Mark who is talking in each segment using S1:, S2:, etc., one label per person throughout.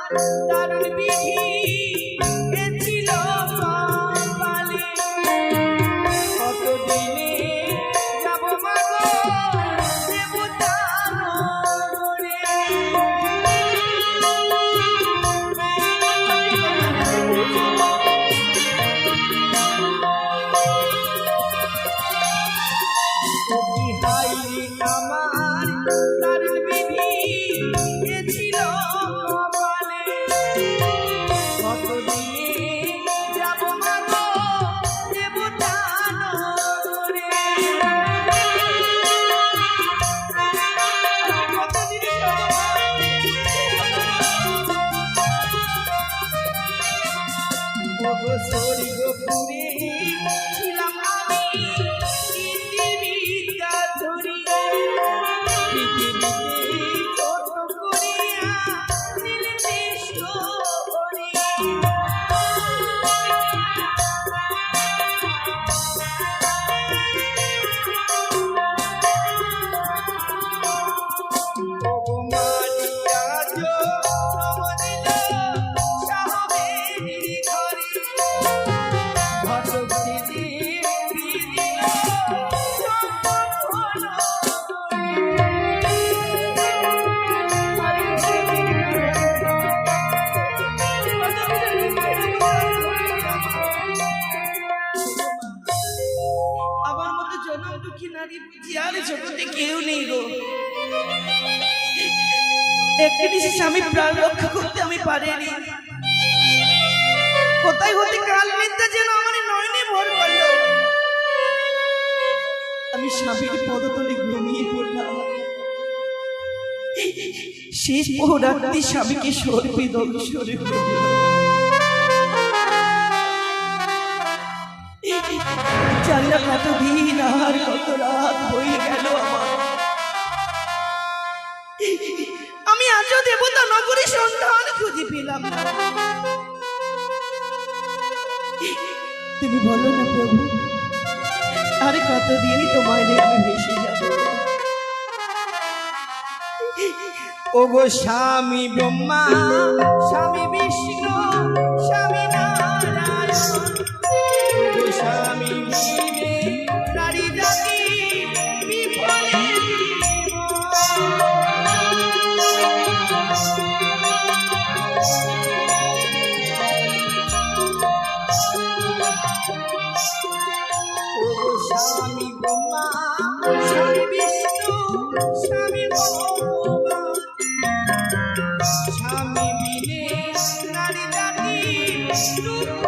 S1: দারুণ বিধি এছিল কপালে কতদিনে যাব মাগো দেবতা নগরে আমার দারুণ বিধি এছিল কপালে কতদিনে যাব মাগো দেবতা নগরে স্বর্গপুরে ছিলাম আমি পৃথিবীটা ধরিয়া পৃথিবীতে ছোট করিয়া নির্দিষ্ট করে জগতে কেউ নেই গো একটি স্বামী প্রাণ রক্ষা করতে আমি পারিনি কোথায় হতে কাল মিথ্যা যেন আমার নয়নে ভর করল আমি স্বামীর পদতলে ঘুমিয়ে পড়লাম শেষ রাত্রি স্বামীকে সর্বে দংশনে জানি না কতদিন আর কত রাত হয়ে গেল আমার আমি আজও দেবতা নগরী সন্ধান খুঁজে পেলাম না তুমি বলো না প্রভু আর কতদিন তোমায় নিয়ে আমি ভেসে যাব ও গো স্বামী ব্রহ্মা স্বামী বিষ্ণু স্বামী নারায়ণ স্বামী নারী জাতি বিফলে স্বামী ব্রহ্মা স্বামী বিষ্ণু স্বামী ভগবান স্বামী বিনে নারী জাতি দুঃখ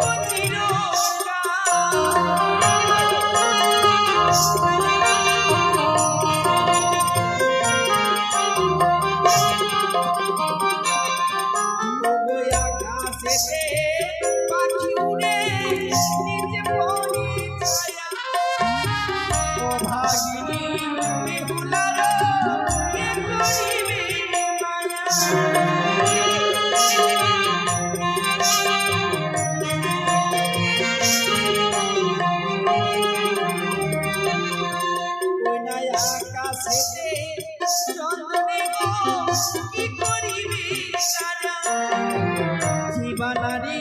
S1: জীবনারী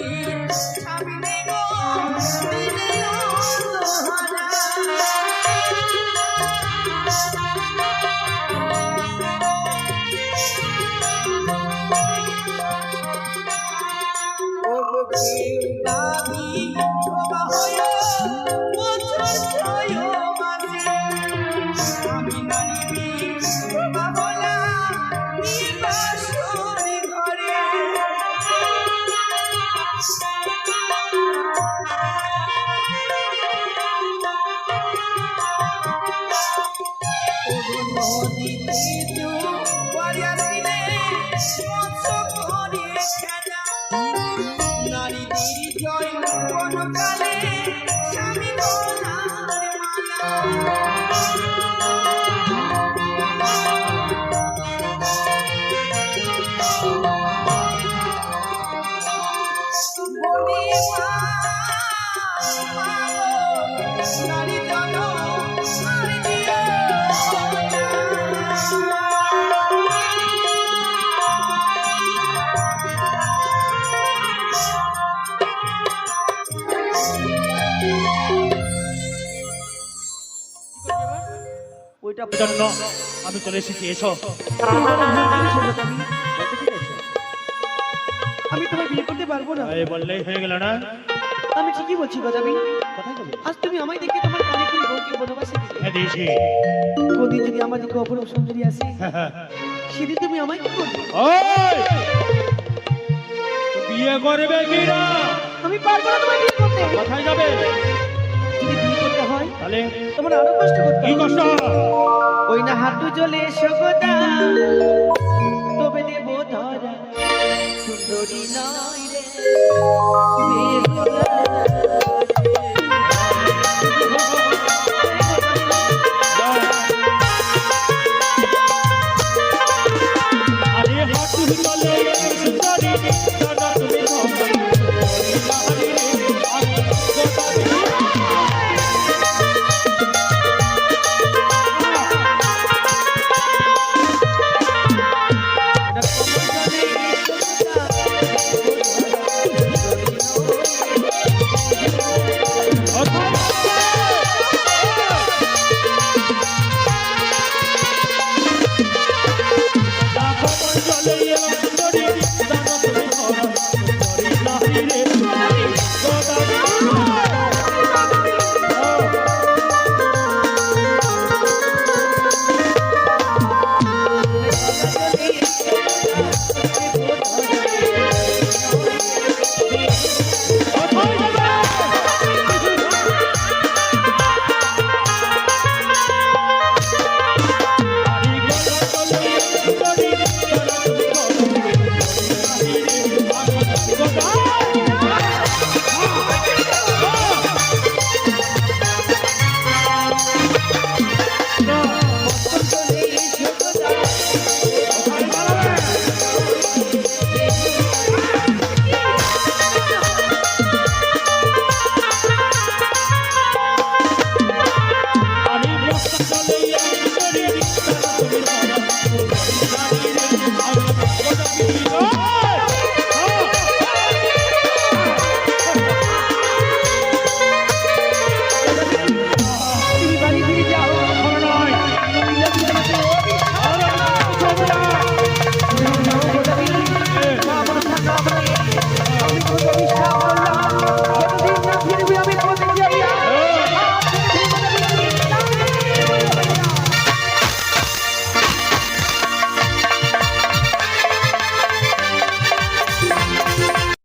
S1: সামনে গো
S2: জন্য আমি চলে এসেছি। এসো।
S1: আমি তোমায় বিয়ে করতে পারবো না।
S2: এই বললেই হয়ে গেল না?
S1: আমি ঠিকই বলছি গজামি।
S2: কোথায় যাবে?
S1: আজ তুমি আমায় দেখে তোমার কানে করে বউকে বনবাসে দিলে।
S2: হ্যাঁ দিয়েছি।
S1: কোনদিন যদি আমার দিকে অপরূপ সুন্দরী আসে সেদিন তুমি আমায় কি করবে?
S2: ওই বিয়ে করবে কি না?
S1: আমি পারবো না তোমায় বিয়ে করতে।
S2: কোথায় যাবে?
S1: যদি বিয়ে করতে হয়
S2: তাহলে
S1: তোমার আরো কষ্ট করতে
S2: কি
S1: হবে।
S2: কষ্ট?
S1: ওই না হাঁটু জ্বলে সগদা তবে দেব ধরা সুন্দরী নয় রে বেহুলা।
S2: আরে হাঁটু চলে সুন্দরী জানো তুমি
S3: Thank you.